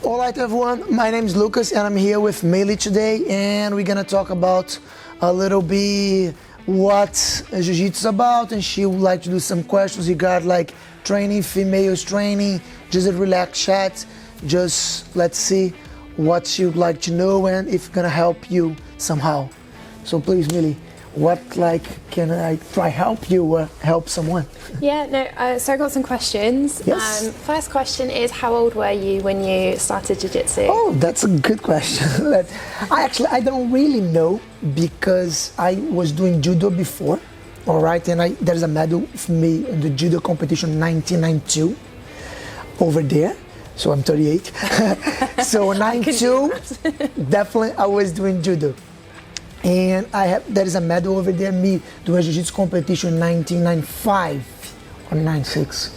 All right, everyone, my name is Lucas and I'm here with Meili today, and we're gonna talk about a little bit what Jiu-Jitsu is about, and she would like to do some questions regarding like training, females training, just a relaxed chat. Just let's see what she would like to know and if it's gonna help you somehow. So please, Meili, what can I try help you or help someone? Yeah, no, so I got some questions. Yes. First question is, how old were you when you started Jiu-Jitsu? Oh, that's a good question. I don't really know, because I was doing Judo before, all right, and there's a medal for me in the Judo competition 1992 over there. So I'm 38. So 92, definitely I was doing Judo. And there is a medal over there, me doing Jiu-Jitsu competition 1995 or 96.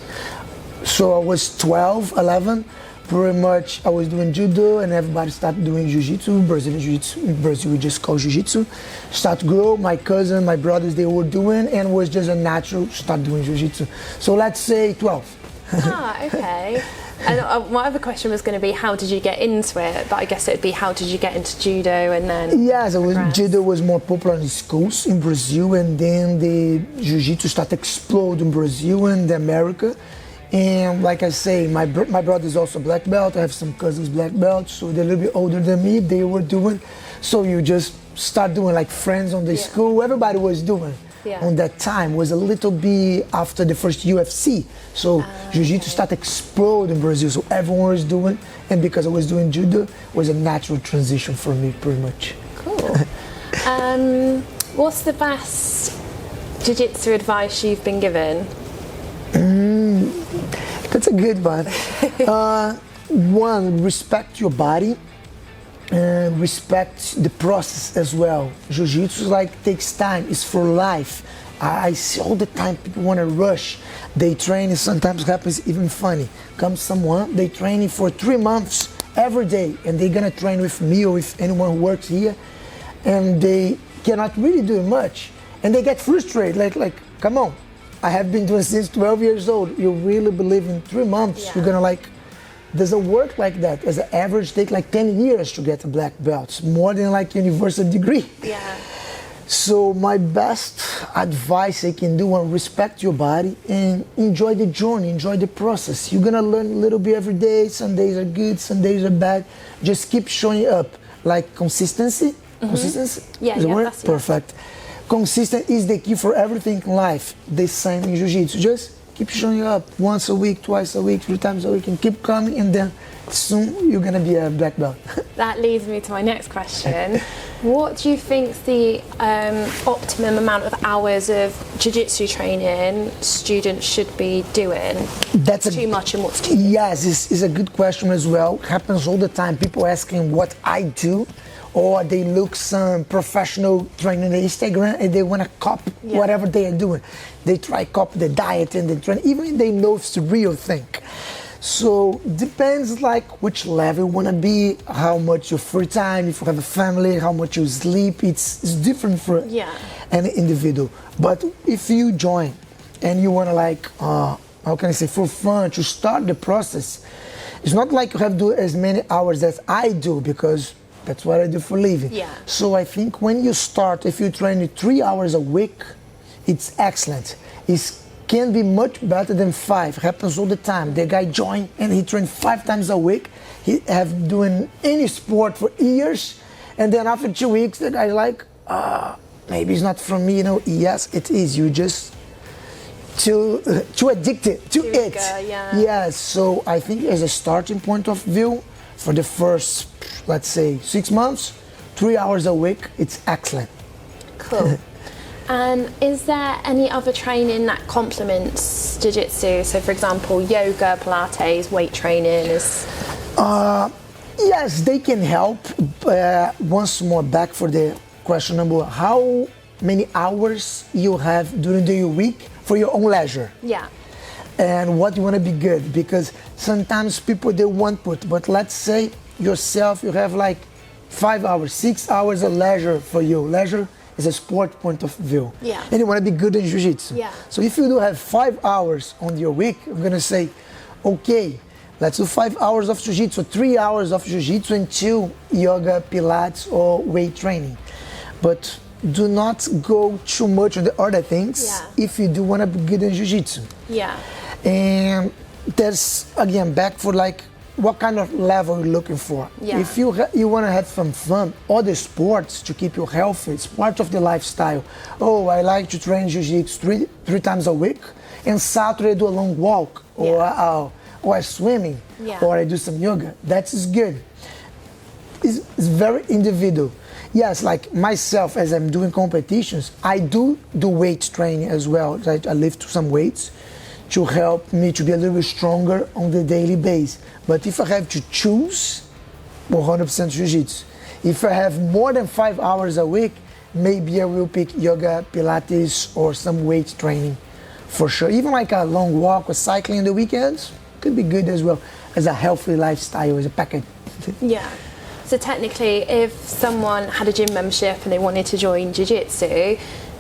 So I was 12, 11, pretty much I was doing Judo and everybody started doing Jiu-Jitsu, Brazilian Jiu-Jitsu. In Brazil we just call Jiu-Jitsu. Start to grow, my cousin, my brothers, they were doing, and it was just a natural start doing Jiu-Jitsu. So let's say 12. Ah, okay. And my other question was going to be, how did you get into it? But I guess it would be, how did you get into Judo and then... Yes, Judo was more popular in schools in Brazil, and then the Jiu-Jitsu started exploding in Brazil and America. And like I say, my brother is also black belt. I have some cousins black belts, so they're a little bit older than me. They were doing, so you just start doing like friends on the school. Everybody was doing. On that time was a little bit after the first UFC, so Jiu-Jitsu started exploding in Brazil, so everyone was doing, and because I was doing Judo, it was a natural transition for me, pretty much. Cool. What's the best Jiu-Jitsu advice you've been given? That's a good one. One, respect your body and respect the process as well. Jiu-Jitsu takes time, it's for life. I see all the time people want to rush. They train, and sometimes happens even funny. Comes someone, they training for 3 months every day, and they're gonna train with me or with anyone who works here, and they cannot really do much, and they get frustrated. Like, come on, I have been doing since 12 years old. You really believe in 3 months you're gonna doesn't work like that. As an average, take like 10 years to get a black belt. It's more than like university degree. Yeah. So my best advice I can do is respect your body and enjoy the journey, enjoy the process. You're gonna learn a little bit every day. Some days are good, some days are bad. Just keep showing up. Like consistency. Consistency? Yeah, is the word? That's perfect. Consistent is the key for everything in life. The same in Jiu-Jitsu. Just keep showing up once a week, twice a week, 3 times a week, and keep coming, and then soon you're gonna be a black belt. That leads me to my next question. What do you think the optimum amount of hours of Jiu-Jitsu training students should be doing? That's too much and what's too little? Yes, it's a good question as well. Happens all the time. People asking what I do, or they look some professional training on Instagram and they want to copy whatever they are doing. They try copy the diet and the training, even they know it's the real thing. So depends like which level you want to be, how much your free time, if you have a family, how much you sleep. It's different for an individual. But if you join and you want to how can I say, for fun, to start the process, it's not like you have to do as many hours as I do, because that's what I do for a living. Yeah. So I think when you start, if you train 3 hours a week, it's excellent. It can be much better than 5. It happens all the time. The guy joined and he trained 5 times a week. He have doing any sport for years, and then after 2 weeks, the guy's like, maybe it's not for me. Yes, it is. You just too addicted to it. Yes. So I think as a starting point of view, for the first, let's say, 6 months, 3 hours a week, it's excellent. Cool. And is there any other training that complements Jiu-Jitsu? So, for example, yoga, Pilates, weight training is... Yes, they can help. Once more, back for the question number 1. How many hours you have during the week for your own leisure? Yeah. And what you want to be good, because sometimes people they want put, but let's say yourself you have like 5 hours, 6 hours of leisure for you. Leisure is a sport point of view. Yeah. And you want to be good in Jiu-Jitsu. Yeah. So if you do have 5 hours on your week, I'm gonna say, okay, let's do 5 hours of jiu-jitsu, 3 hours of jiu-jitsu and 2 yoga, pilates or weight training. But do not go too much on the other things if you do want to be good in jiu-jitsu. Yeah. And there's, again, back for like what kind of level you're looking for. Yeah. If you want to have some fun, other sports to keep you healthy, it's part of the lifestyle. Oh, I like to train jiu-jitsu three times a week, and Saturday do a long walk, or swimming, or I do some yoga. That's good. It's very individual. Yes, like myself, as I'm doing competitions, I do weight training as well. I lift some weights to help me to be a little bit stronger on the daily basis. But if I have to choose, 100% jiu-jitsu. If I have more than 5 hours a week, maybe I will pick yoga, pilates, or some weight training for sure. Even like a long walk or cycling in the weekends could be good as well as a healthy lifestyle, as a package. Yeah. So technically, if someone had a gym membership and they wanted to join Jiu-Jitsu,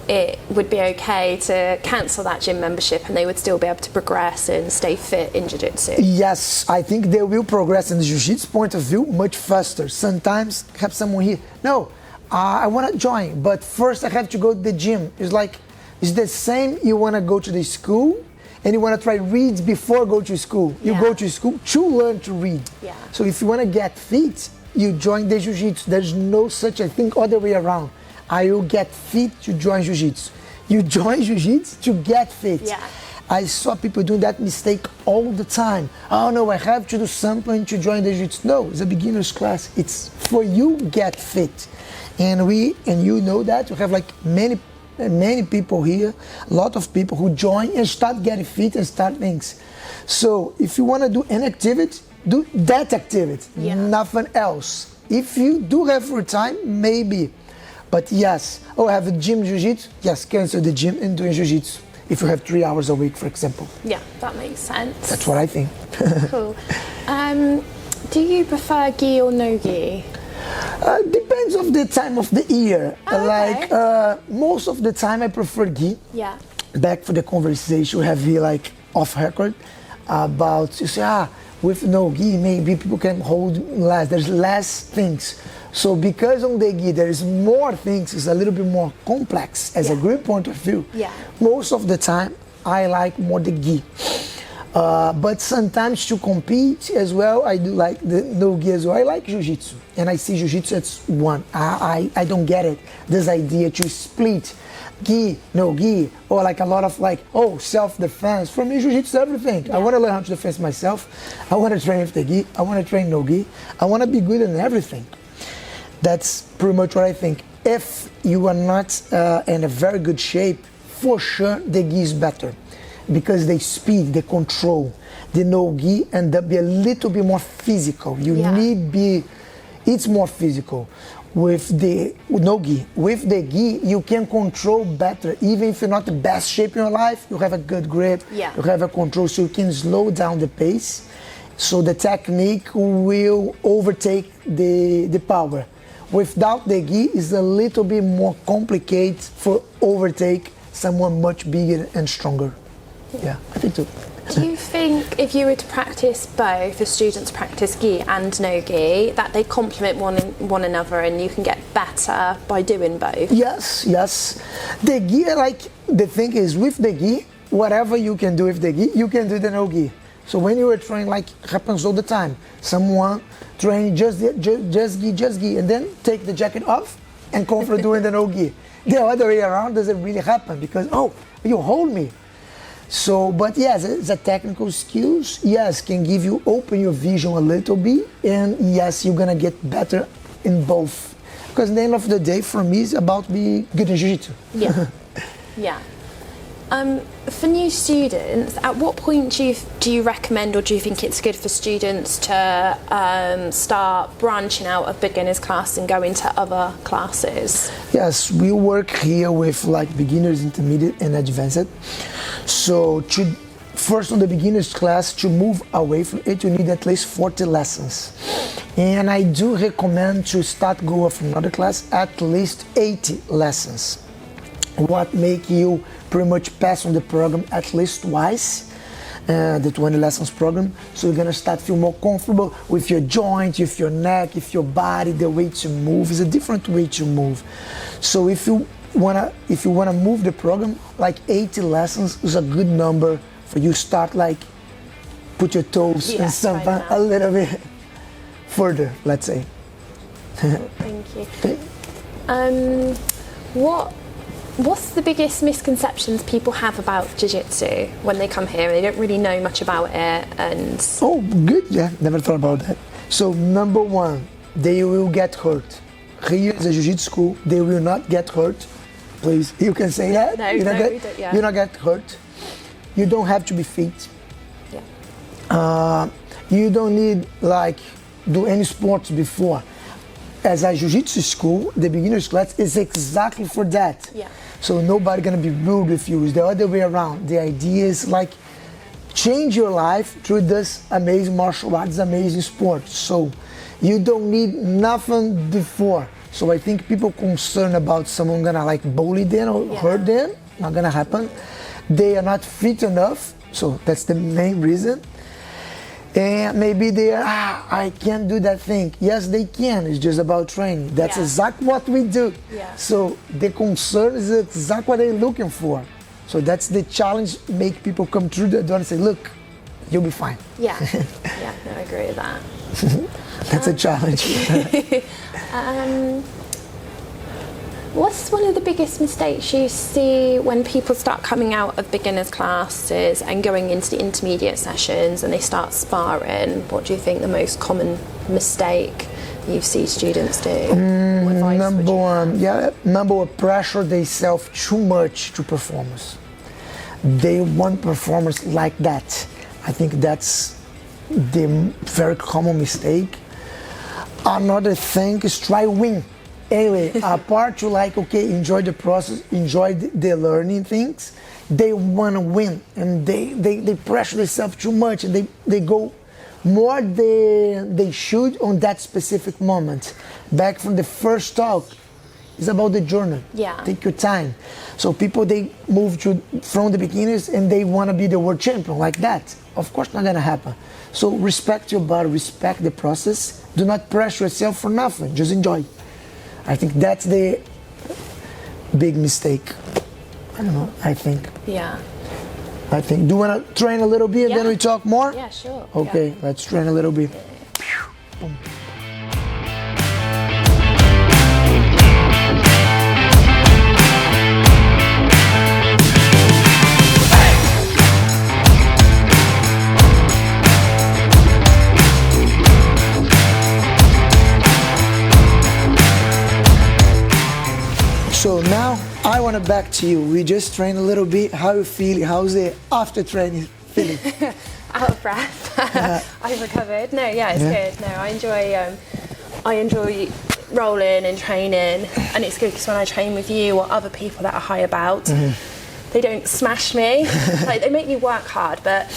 it would be okay to cancel that gym membership and they would still be able to progress and stay fit in Jiu-Jitsu. Yes, I think they will progress in the Jiu-Jitsu point of view much faster. Sometimes have someone here, no, I want to join, but first I have to go to the gym. It's the same, you want to go to the school and you want to try reads before go to school. You go to school to learn to read. Yeah. So if you want to get fit, you join the Jiu-Jitsu. There's no such a thing other way around. I will get fit to join Jiu-Jitsu. You join Jiu-Jitsu to get fit. Yeah. I saw people doing that mistake all the time. Oh no, I have to do something to join the Jiu-Jitsu. No, it's a beginner's class. It's for you get fit. And you know that, we have like many people here, a lot of people who join and start getting fit and start things. So if you want to do an activity, do that activity, nothing else. If you do have free time, maybe. But yes, I have a gym jiu-jitsu, yes, cancel the gym and do jiu-jitsu. If you have 3 hours a week, for example. Yeah, that makes sense. That's what I think. Cool. Do you prefer gi or no gi? Depends of the time of the year. Like most of the time I prefer gi. Yeah. Back for the conversation we have here, like off record, about you say, with no gi maybe people can hold less. There's less things. So because on the gi there is more things, it's a little bit more complex as a grip point of view. Yeah. Most of the time I like more the gi. But sometimes to compete as well, I do like the no gi as well. I like jiu-jitsu, and I see jiu-jitsu as one. I don't get it, this idea to split gi, no gi, or like a lot of like, self-defense. For me, jiu-jitsu is everything. I want to learn how to defend myself. I want to train with the gi. I want to train no gi. I want to be good in everything. That's pretty much what I think. If you are not in a very good shape, for sure the gi is better. Because the speed, the control, the no-gi end up be a little bit more physical. It's more physical. With the no-gi, with the gi, you can control better. Even if you're not the best shape in your life, you have a good grip, you have a control, so you can slow down the pace. So the technique will overtake the power. Without the gi, it's a little bit more complicated for overtake someone much bigger and stronger. Yeah, I think so. Do you think if you were to practice both, if students practice gi and no gi, that they complement one another and you can get better by doing both? Yes. The gi, like, the thing is with the gi, whatever you can do with the gi, you can do the no gi. So when you are training, like happens all the time, someone train just gi, and then take the jacket off and come for doing the no gi. The other way around doesn't really happen because, you hold me. So, but yes, the technical skills, can give you, open your vision a little bit, and yes, you're gonna get better in both. Because at the end of the day, for me, it's about being good in jiu-jitsu. Yeah. For new students, at what point do you recommend, or do you think it's good for students to start branching out of beginners class and go into other classes? Yes, we work here with like beginners, intermediate, and advanced. So first on the beginners class, to move away from it, you need at least 40 lessons. And I do recommend to start going from another class at least 80 lessons. What make you pretty much pass on the program at least twice. the 20 lessons program. So you're gonna start feel more comfortable with your joint, with your neck, with your body, the way to move is a different way to move. So if you wanna move the program, like 80 lessons is a good number for you start like put your toes in something a little bit further, let's say. Thank you. What's the biggest misconceptions people have about Jiu-Jitsu when they come here and they don't really know much about it? And oh, good, yeah, never thought about that. So number one, they will get hurt. Here is a Jiu-Jitsu school, they will not get hurt. Please, you can say that? No, you don't get hurt. You don't have to be fit. Yeah. You don't need like do any sports before. As a Jiu-Jitsu school, the beginner's class is exactly for that. Yeah. So nobody gonna be rude with you. It's the other way around. The idea is like change your life through this amazing martial arts, amazing sport. So you don't need nothing before. So I think people concerned about someone gonna like bully them or hurt them, not gonna happen. They are not fit enough, so that's the main reason. And maybe they are, I can't do that thing. Yes, they can. It's just about training. That's exactly what we do. Yeah. So the concern is exactly what they're looking for. So that's the challenge, make people come through the door and say, look, you'll be fine. Yeah, yeah, no, I agree with that. That's a challenge. What's one of the biggest mistakes you see when people start coming out of beginners classes and going into the intermediate sessions and they start sparring? What do you think the most common mistake you see students do? Number one, pressure themselves too much to performance. They want performance like that. I think that's the very common mistake. Another thing is try win. Anyway, apart to like, okay, enjoy the process, enjoy the learning things, they want to win and they pressure themselves too much and they go more than they should on that specific moment. Back from the first talk, it's about the journey. Yeah. Take your time. So people, they move from the beginners and they want to be the world champion like that. Of course, not going to happen. So respect your body, respect the process. Do not pressure yourself for nothing, just enjoy. I think that's the big mistake. I don't know, I think. Yeah. I think. Do you want to train a little bit and then we talk more? Yeah, sure. Okay, let's train a little bit. Boom. So now I want to back to you. We just trained a little bit. How you feel? How's the after training feeling? Out of breath. I've recovered. No, yeah, it's good. No, I enjoy rolling and training, and it's good because when I train with you or other people that are high about, they don't smash me. Like they make me work hard, but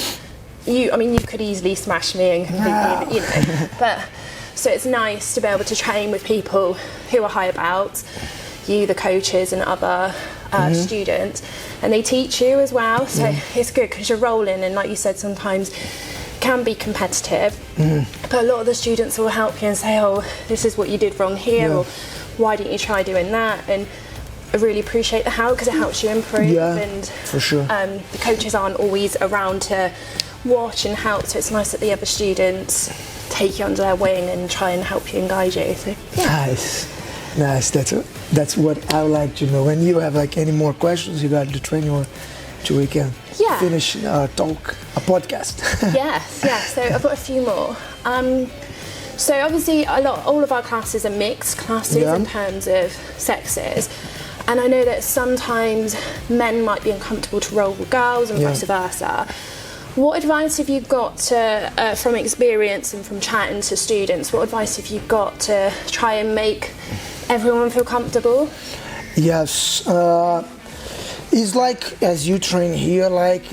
you could easily smash me and completely, But so it's nice to be able to train with people who are high about. You, the coaches and other students, and they teach you as well, so it's good because you're rolling and like you said sometimes can be competitive, but a lot of the students will help you and say, oh, this is what you did wrong here, or why didn't you try doing that, and I really appreciate the help because it helps you improve, and for sure. The coaches aren't always around to watch and help, so it's nice that the other students take you under their wing and try and help you and guide you. So, Nice. That's what I would like to know. When you have like any more questions, you got to train or so we can finish our talk, a podcast. Yes. So I've got a few more. So obviously all of our classes are mixed classes in terms of sexes. And I know that sometimes men might be uncomfortable to roll with girls and vice versa. What advice have you got from experience and from chatting to students? What advice have you got to try and make everyone feel comfortable? Yes, it's like as you train here, like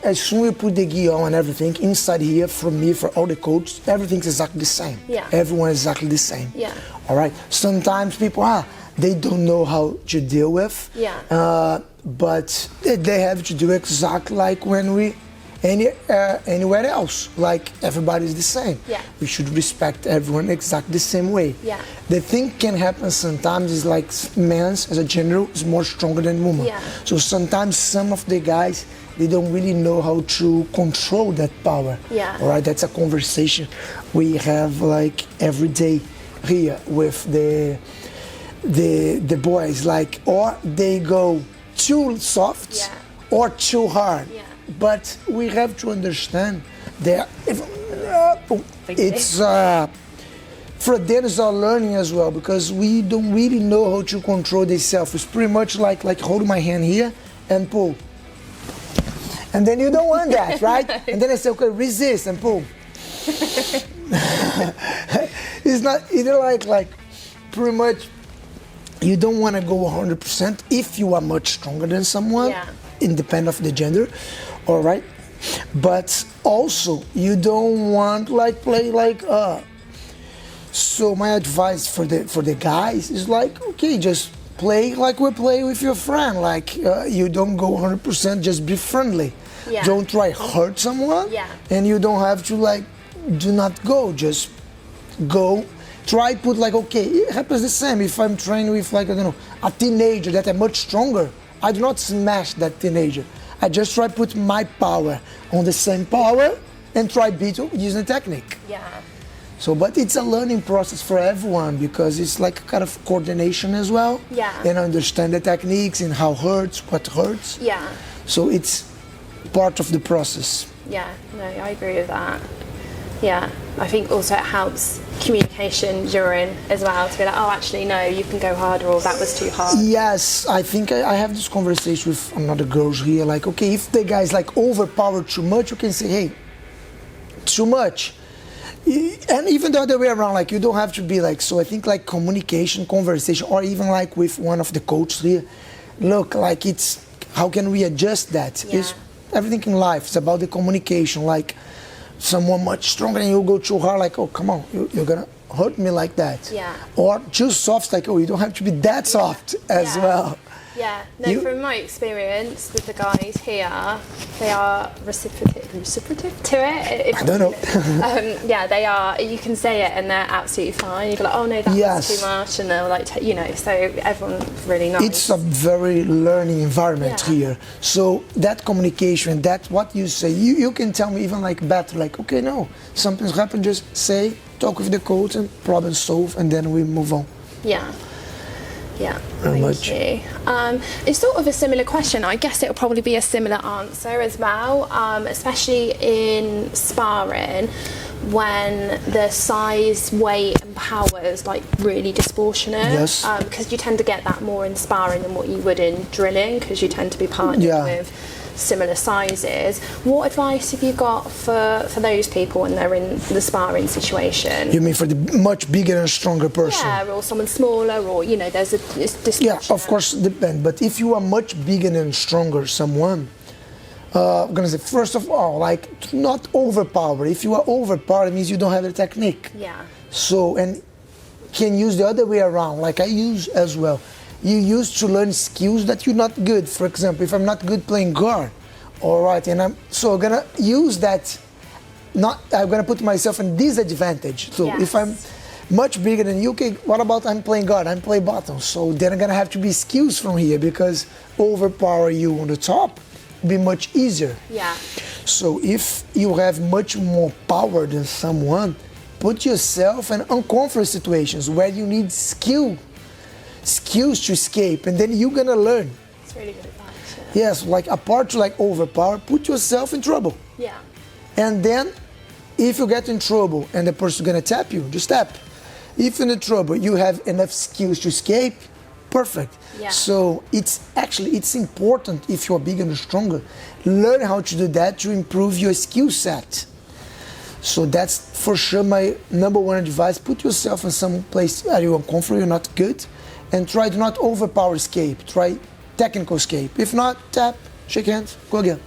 as soon as you put the gear on and everything inside here, from me, for all the coaches, everything's exactly the same. Yeah. Everyone is exactly the same. Yeah. All right. Sometimes people they don't know how to deal with. Yeah. But they have to do exactly like when we anywhere else. Like everybody's the same. Yeah. We should respect everyone exactly the same way. Yeah. The thing can happen sometimes is like men's as a general is more stronger than women. Yeah. So sometimes some of the guys, they don't really know how to control that power. Yeah. All right, that's a conversation we have like every day here with the boys. Like, or they go too soft, Yeah. or too hard. Yeah. But we have to understand that it's for them it's a learning as well, because we don't really know how to control themselves. It's pretty much like holding my hand here and pull. And then you don't want that, right? And then I say, okay, resist and pull. It's not either like pretty much you don't want to go 100% if you are much stronger than someone, Yeah. independent of the gender, all right? But also you don't want like play like so my advice for the guys is like, okay, just play like we play with your friend. Like you don't go 100%, just be friendly. Yeah. Don't try hurt someone. Yeah. And you don't have to like do not go, just go. Try put like, okay, it happens the same if I'm training with like, I don't know, a teenager that I'm much stronger. I do not smash that teenager. I just try put my power on the same power and try beat using the technique. Yeah. So, but it's a learning process for everyone, because it's like a kind of coordination as well. Yeah. And understand the techniques and how hurts, what hurts. Yeah. So it's part of the process. Yeah, no, I agree with that. Yeah, I think also it helps communication during as well, to be like, oh, actually, no, you can go harder, or that was too hard. Yes, I think I have this conversation with another girls here, like, okay, if the guy's like overpower too much, you can say, hey, too much. And even the other way around, like, you don't have to be like, so I think like communication, conversation, or even like with one of the coaches here, look, like it's, how can we adjust that? Yeah. It's everything in life, it's about the communication, like someone much stronger and you go too hard, like, oh, come on, you're gonna hurt me like that. Yeah. Or too soft, like, oh, you don't have to be that soft as Yeah. well. Yeah, no, from my experience with the guys here, they are reciprocative to it. I don't know. Yeah, they are. You can say it and they're absolutely fine. You go like, oh no, that Yes. was too much, and they'll like, you know. So everyone's really nice. It's a very learning environment Yeah. here. So that communication, that what you say, you can tell me even like better, like, okay, no, something's happened, just say, talk with the coach and problem solve, and then we move on. Yeah. Yeah, Very thank much. you. It's sort of a similar question. I guess it'll probably be a similar answer as well, especially in sparring, when the size, weight and power is like really disproportionate. Yes. Because you tend to get that more in sparring than what you would in drilling, because you tend to be partnered Yeah. with similar sizes. What advice have you got for those people when they're in the sparring situation? You mean for the much bigger and stronger person? Yeah, or someone smaller, or you know, there's a Yeah, of course, depend. But if you are much bigger and stronger, someone, I'm gonna say first of all, like not overpower. If you are overpowered, it means you don't have the technique. Yeah. So, and can use the other way around, like I use as well. You use to learn skills that you're not good. For example, if I'm not good playing guard, all right, and I'm gonna use that. I'm gonna put myself in disadvantage. So Yes. if I'm much bigger than you, okay, what about I'm playing guard? I'm playing bottom. So then I'm gonna have to be skills from here, because overpower you on the top be much easier. Yeah. So if you have much more power than someone, put yourself in uncomfortable situations where you need skills to escape, and then you're gonna learn. It's really good advice. Yes, like apart to like overpower, put yourself in trouble. Yeah. And then if you get in trouble and the person's gonna tap you, just tap. If in the trouble you have enough skills to escape, perfect. Yeah. So it's important, if you're bigger and stronger, learn how to do that to improve your skill set. So that's for sure my number one advice. Put yourself in some place where you're uncomfortable, you're not good, and try to not overpower escape. Try technical escape. If not, tap, shake hands, go again.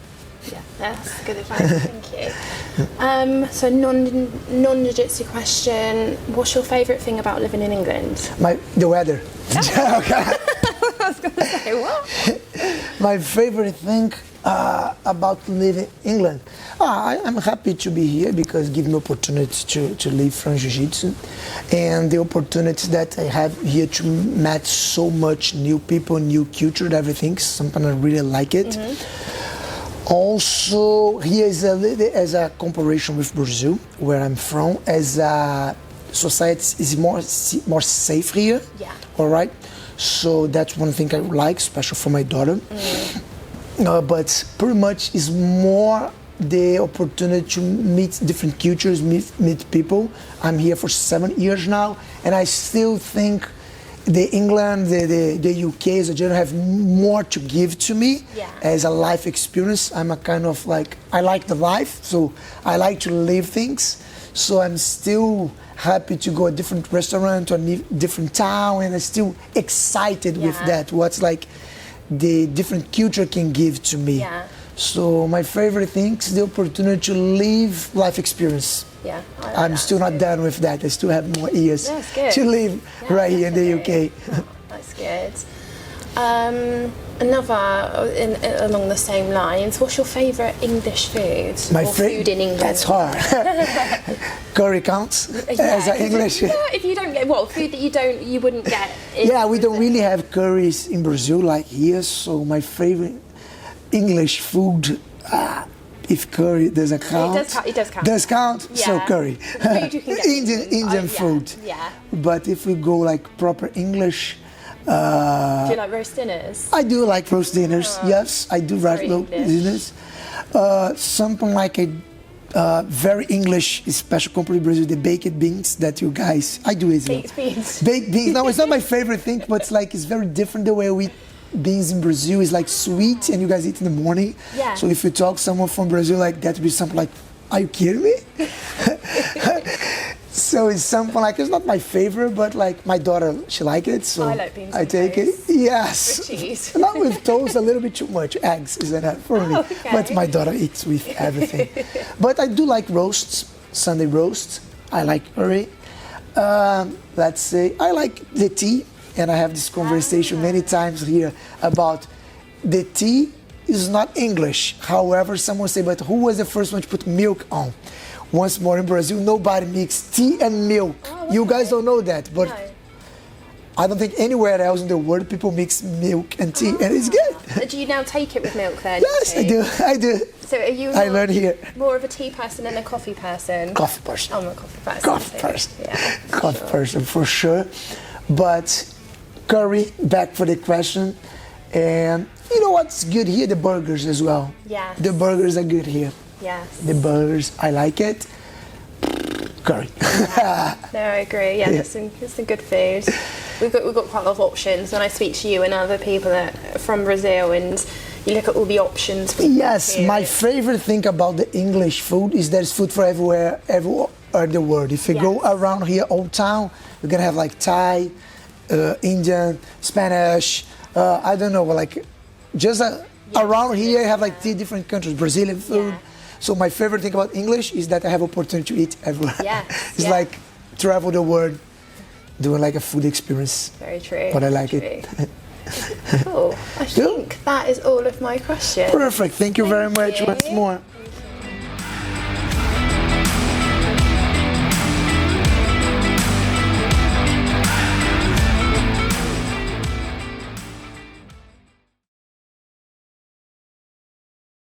Yeah, that's good advice. Thank you. So non-jiu-jitsu question. What's your favourite thing about living in England? The weather. Okay. I was going to say what? My favorite thing, About living in England. I'm happy to be here because it gives me opportunity to live from Jiu-Jitsu, and the opportunity that I have here to meet so much new people, new culture, everything, something I really like it. Also, here is as a comparison with Brazil, where I'm from, as a society is more safe here. Yeah. All right. So that's one thing I like, especially for my daughter. But pretty much is more the opportunity to meet different cultures, meet people. I'm here for 7 years now, and I still think the England, the UK as a general have more to give to me as a life experience. I'm a kind of like, I like the life, so I like to live things. So I'm still happy to go a different restaurant to a different town, and I'm still excited with that. What's like the different culture can give to me. So my favorite thing is the opportunity to live life experience. Yeah, I'm still not done with that. I still have more years to live right here in the UK. That's good. Along the same lines, what's your favourite English food? My food in England? That's hard. Curry counts as an English. Yeah, if you don't get food that you wouldn't get. We don't really have curries in Brazil like here. So my favorite English food, if curry does count. It does count. Does count? Yeah. So curry. Food you can get Indian food. Yeah. But if we go like proper English. Do you like roast dinners? I do like roast dinners. Yes, I do like roast dinners. Something like a very English, special company Brazil, the baked beans that you guys. I do it. Baked beans. Baked beans. No, it's not my favorite thing, but it's very different the way we eat beans in Brazil. Is like sweet, and you guys eat in the morning. Yeah. So if you talk someone from Brazil, like that would be something like, are you kidding me? So it's something like, it's not my favorite, but like my daughter, she likes it, so I like beans I take it. Yes. With cheese. Not with toast, a little bit too much. Eggs is enough for me. Okay. But my daughter eats with everything. But I do like roasts, Sunday roasts. I like curry. Let's say, I like the tea, and I have this conversation many times here about the tea is not English. However, someone say, but who was the first one to put milk on? Once more, in Brazil, nobody mixes tea and milk. You guys don't know that, but I don't think anywhere else in the world people mix milk and tea, and it's good. Do you now take it with milk then? Yes, I do. So are you I learned here. More of a tea person than a coffee person? Coffee person. I'm a coffee person. Coffee person. Yeah. Coffee person, for sure. But curry, back for the question. And you know what's good here? The burgers as well. Yeah. The burgers are good here. Yes. The burgers, I like it. Curry. No, I agree. Yeah, it's some good food. We've got quite a lot of options. When I speak to you and other people that are from Brazil, and you look at all the options. Yes, my favorite thing about the English food is there's food for everywhere in the world. If you go around here, Old Town, you're gonna have like Thai, Indian, Spanish. I don't know, like just around here, you have like 3 different countries, Brazilian food. So my favorite thing about English is that I have opportunity to eat everywhere. It's like travel the world, doing like a food experience. Very true. But I like it. Cool. I think that is all of my questions. Perfect. Thank you very much once more.